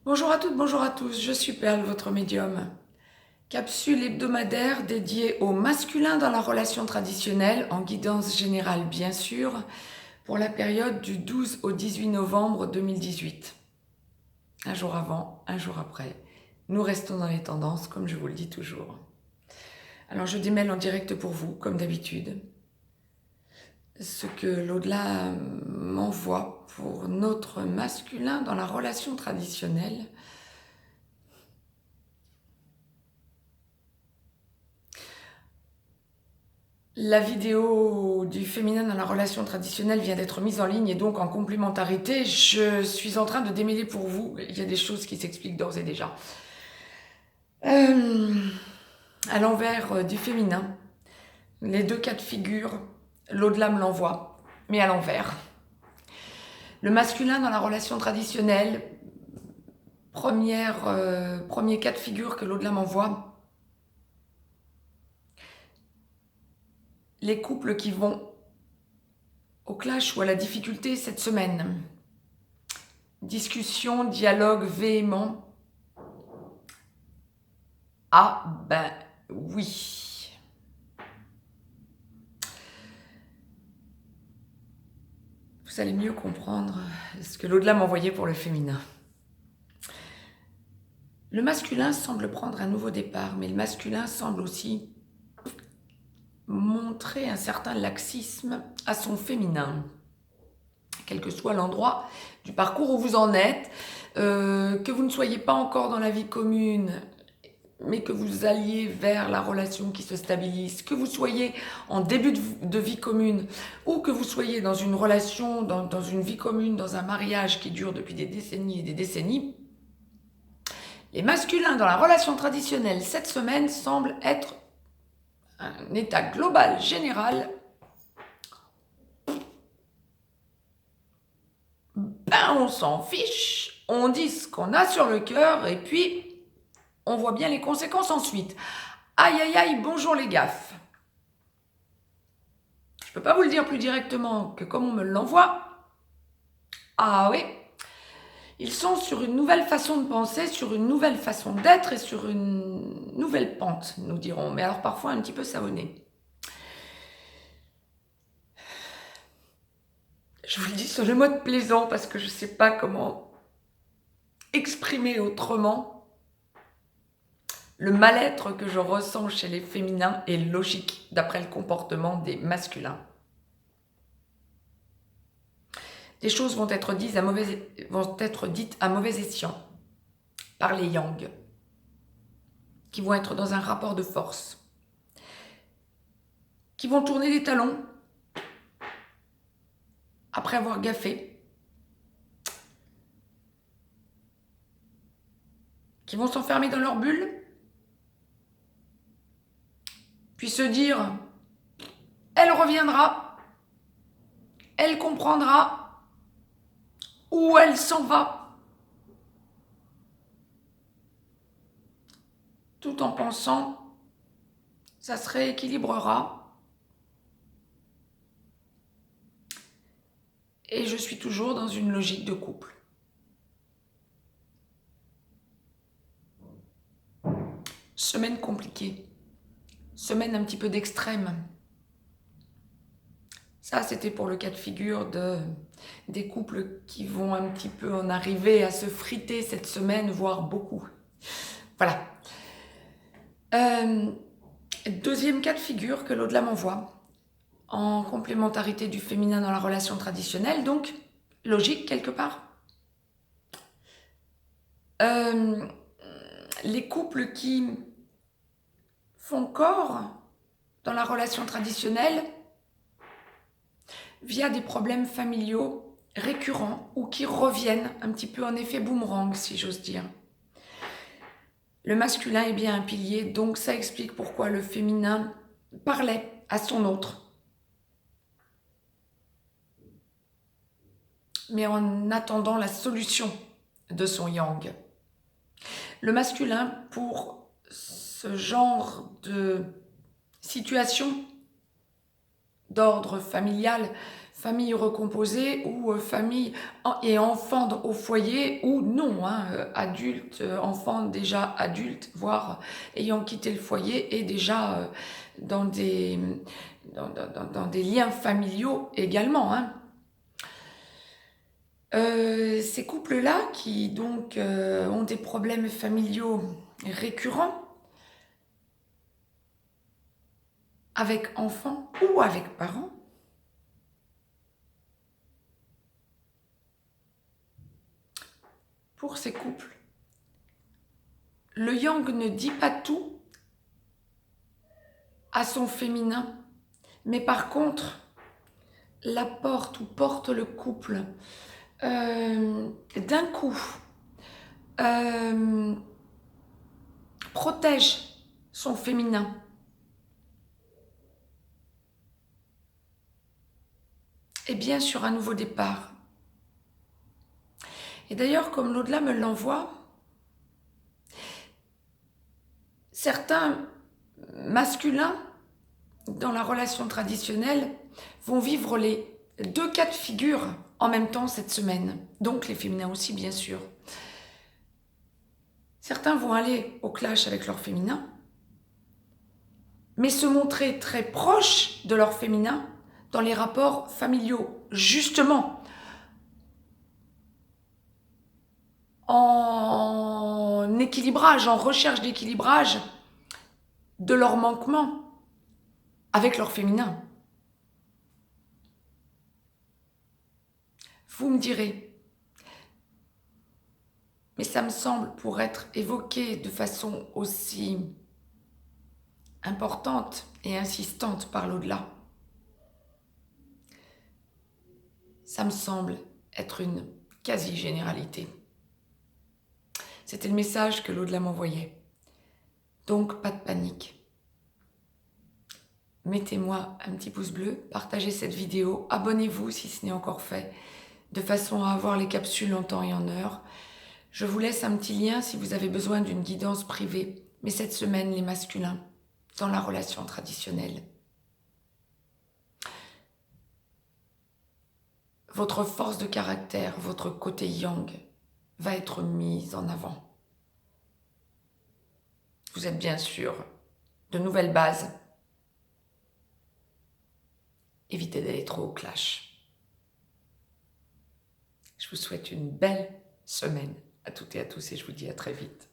Bonjour à toutes, bonjour à tous, je suis Perle, votre médium. Capsule hebdomadaire dédiée au masculin dans la relation traditionnelle, en guidance générale bien sûr, pour la période du 12 au 18 novembre 2018. Un jour avant, un jour après. Nous restons dans les tendances, comme je vous le dis toujours. Alors je démêle en direct pour vous, comme d'habitude, ce que l'au-delà m'envoie pour notre masculin dans la relation traditionnelle. La vidéo du féminin dans la relation traditionnelle vient d'être mise en ligne et donc en complémentarité, je suis en train de démêler pour vous. Il y a des choses qui s'expliquent d'ores et déjà. À l'envers du féminin, les deux cas de figure, l'au-delà me l'envoie, mais à l'envers. Le masculin dans la relation traditionnelle, premier cas de figure que l'au-delà m'envoie, les couples qui vont au clash ou à la difficulté cette semaine. Discussion, dialogue véhément. Ah ben oui. Vous allez mieux comprendre ce que l'au-delà m'envoyait pour le féminin. Le masculin semble prendre un nouveau départ, mais le masculin semble aussi montrer un certain laxisme à son féminin. Quel que soit l'endroit du parcours où vous en êtes, que vous ne soyez pas encore dans la vie commune, mais que vous alliez vers la relation qui se stabilise, que vous soyez en début de vie commune, ou que vous soyez dans une relation, dans une vie commune, dans un mariage qui dure depuis des décennies et des décennies, les masculins dans la relation traditionnelle cette semaine semblent être un état global, général. Ben on s'en fiche, on dit ce qu'on a sur le cœur et puis on voit bien les conséquences ensuite. Aïe aïe aïe, bonjour les gaffes. Je peux pas vous le dire plus directement que comme on me l'envoie. Ah oui, ils sont sur une nouvelle façon de penser, sur une nouvelle façon d'être et sur une nouvelle pente, nous dirons, mais alors parfois un petit peu savonnée. Je vous le dis sur le mode plaisant parce que je sais pas comment exprimer autrement le mal-être que je ressens chez les féminins est logique d'après le comportement des masculins. Des choses vont être dites à mauvais escient par les yang, qui vont être dans un rapport de force, qui vont tourner les talons après avoir gaffé, qui vont s'enfermer dans leur bulle, puis se dire « elle reviendra, elle comprendra, ou elle s'en va », tout en pensant « ça se rééquilibrera ». Et je suis toujours dans une logique de couple. Semaine compliquée. Semaine un petit peu d'extrême. Ça, c'était pour le cas de figure des couples qui vont un petit peu en arriver à se friter cette semaine, voire beaucoup. Voilà. Deuxième cas de figure que l'au-delà m'envoie, en complémentarité du féminin dans la relation traditionnelle, donc logique quelque part. Les couples qui font corps dans la relation traditionnelle via des problèmes familiaux récurrents ou qui reviennent un petit peu en effet boomerang, si j'ose dire. Le masculin est bien un pilier, donc ça explique pourquoi le féminin parlait à son autre. Mais en attendant la solution de son yang. Le masculin, pour ce genre de situation d'ordre familial, famille recomposée ou famille et enfants au foyer ou non, adultes, enfants déjà adultes, voire ayant quitté le foyer et déjà dans des, dans des liens familiaux également. Ces couples-là qui donc ont des problèmes familiaux récurrents avec enfants ou avec parents, pour ces couples, le yang ne dit pas tout à son féminin, mais par contre, la porte ou porte le couple d'un coup, protège son féminin. Et bien sur un nouveau départ. Et d'ailleurs, comme l'au-delà me l'envoie, certains masculins dans la relation traditionnelle vont vivre les 2 cas de figure en même temps cette semaine. Donc les féminins aussi, bien sûr. Certains vont aller au clash avec leur féminin, mais se montrer très proches de leur féminin dans les rapports familiaux, justement, en équilibrage, en recherche d'équilibrage de leur manquement avec leur féminin. Vous me direz, mais ça me semble, pour être évoqué de façon aussi importante et insistante par l'au-delà, ça me semble être une quasi-généralité. C'était le message que l'au-delà m'envoyait. Donc, pas de panique. Mettez-moi un petit pouce bleu, partagez cette vidéo, abonnez-vous si ce n'est encore fait, de façon à avoir les capsules en temps et en heure. Je vous laisse un petit lien si vous avez besoin d'une guidance privée, mais cette semaine, les masculins, dans la relation traditionnelle. Votre force de caractère, votre côté yang, va être mise en avant. Vous êtes bien sûr de nouvelles bases. Évitez d'aller trop au clash. Je vous souhaite une belle semaine à toutes et à tous et je vous dis à très vite.